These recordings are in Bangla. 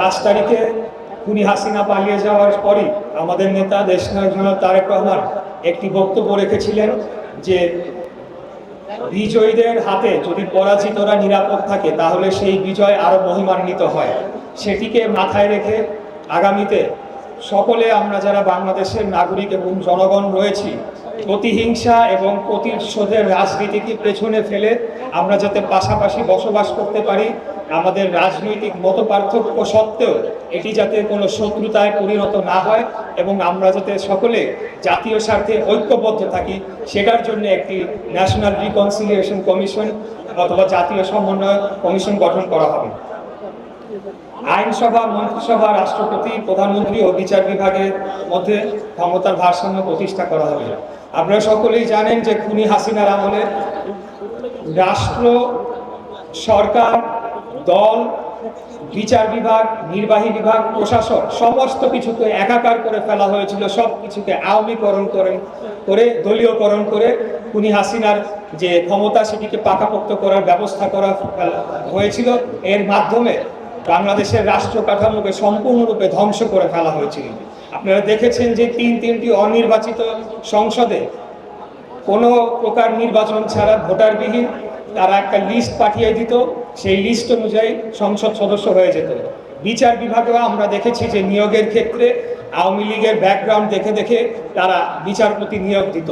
5 তারিখে খুনি হাসিনা পালিয়ে যাওয়ার পরই আমাদের নেতা দেশনায়ক জনাব তারেক রহমান একটি বক্তব্য রেখেছিলেন যে বিজয়ীদের হাতে যদি পরাজিতরা নিরাপদ থাকে তাহলে সেই বিজয় আরো মহিমান্বিত হয়। সেটিকে মাথায় রেখে আগামীতে সকলে আমরা যারা বাংলাদেশের নাগরিক এবং জনগণ রয়েছি, প্রতিহিংসা এবং প্রতিশোধের রাজনীতিকে পেছনে ফেলে আমরা যাতে পাশাপাশি বসবাস করতে পারি, আমাদের রাজনৈতিক মতপার্থক্য সত্ত্বেও এটি যাতে কোনো শত্রুতায় পরিণত না হয় এবং আমরা যাতে সকলে জাতীয় স্বার্থে ঐক্যবদ্ধ থাকি, সেটার জন্য একটি ন্যাশনাল রিকনসিলিয়েশন কমিশন অথবা জাতীয় সমন্বয় কমিশন গঠন করা হবে। আইনসভা, মন্ত্রিসভা, রাষ্ট্রপতি, প্রধানমন্ত্রী ও বিচার বিভাগের মধ্যে ক্ষমতার ভারসাম্য প্রতিষ্ঠা করা হবে। আপনারা সকলেই জানেন যে খুনি হাসিনার আমলে রাষ্ট্র, সরকার, দল, বিচার বিভাগ, নির্বাহী বিভাগ, প্রশাসন সমস্ত কিছুকে একাকার করে ফেলা হয়েছিল। সব কিছুকে আওয়ামীকরণ করে দলীয়করণ করে খুনি হাসিনার যে ক্ষমতা সেটিকে পাকাপোক্ত করার ব্যবস্থা করা হয়েছিল। এর মাধ্যমে বাংলাদেশের রাষ্ট্র কাঠামোকে সম্পূর্ণরূপে ধ্বংস করে ফেলা হয়েছিল। আপনারা দেখেছেন যে তিনটি অনির্বাচিত সংসদে কোনো প্রকার নির্বাচন ছাড়া ভোটারবিহীন তারা একটা লিস্ট পাঠিয়ে দিত, সেই লিস্ট অনুযায়ী সংসদ সদস্য হয়ে যেত। বিচার বিভাগেও আমরা দেখেছি যে নিয়োগের ক্ষেত্রে আওয়ামী লীগের ব্যাকগ্রাউন্ড দেখে দেখে তারা বিচারপতি নিয়োগ দিত।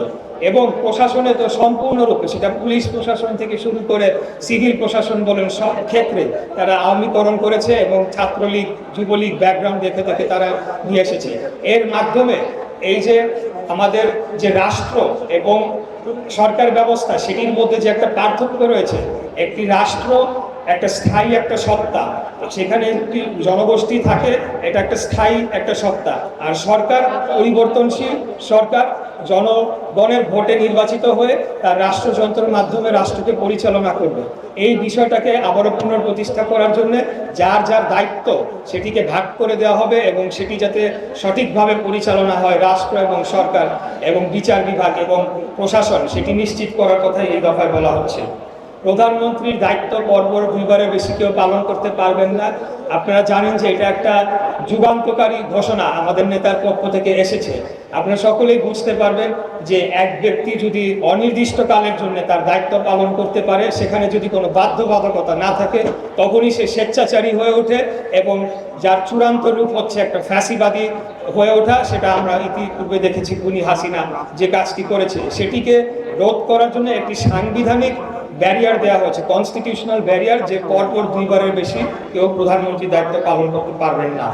এবং প্রশাসনে তো সম্পূর্ণরূপে সেটা পুলিশ প্রশাসন থেকে শুরু করে সিভিল প্রশাসন বলেন, সব ক্ষেত্রে তারা আওয়ামীকরণ করেছে এবং ছাত্রলীগ, যুবলীগ ব্যাকগ্রাউন্ড দেখে দেখে তারা নিয়ে এসেছে। এর মাধ্যমে এই যে আমাদের যে রাষ্ট্র এবং সরকার ব্যবস্থা সেটির মধ্যে যে একটা পার্থক্য রয়েছে, একটি রাষ্ট্র একটা স্থায়ী একটা সত্তা, সেখানে একটি জনগোষ্ঠী থাকে, এটা একটা স্থায়ী একটা সত্তা। আর সরকার পরিবর্তনশীল, সরকার জনগণের ভোটে নির্বাচিত হয়ে তার রাষ্ট্রযন্ত্রের মাধ্যমে রাষ্ট্রকে পরিচালনা করবে। এই বিষয়টাকে আবারও পুনঃপ্রতিষ্ঠা করার জন্য যার যার দায়িত্ব সেটিকে ভাগ করে দেওয়া হবে এবং সেটি যাতে সঠিকভাবে পরিচালনা হয়, রাষ্ট্র এবং সরকার এবং বিচার বিভাগ এবং প্রশাসন, সেটি নিশ্চিত করার কথাই এই দফায় বলা হচ্ছে। প্রধানমন্ত্রীর দায়িত্ব পরপর 2বারের বেশি কেউ পালন করতে পারবেন না। আপনারা জানেন যে এটা একটা যুগান্তকারী ঘোষণা আমাদের নেতার পক্ষ থেকে এসেছে। আপনারা সকলেই বুঝতে পারবেন যে এক ব্যক্তি যদি অনির্দিষ্টকালের জন্য তার দায়িত্ব পালন করতে পারে, সেখানে যদি কোনো বাধ্যবাধকতা না থাকে, তখনই সে স্বেচ্ছাচারী হয়ে ওঠে এবং যার চূড়ান্ত রূপ হচ্ছে একটা ফ্যাসিবাদী হয়ে ওঠা। সেটা আমরা ইতিপূর্বে দেখেছি খুনি হাসিনা যে কাজটি করেছে। সেটিকে রোধ করার জন্য একটি সাংবিধানিক ব্যারিয়ার দেওয়া হয়েছে, কনস্টিটিউশনাল ব্যারিয়ার, যে পরপর 2বারের বেশি কেউ প্রধানমন্ত্রীর দায়িত্ব পালন করতে পারবেন না।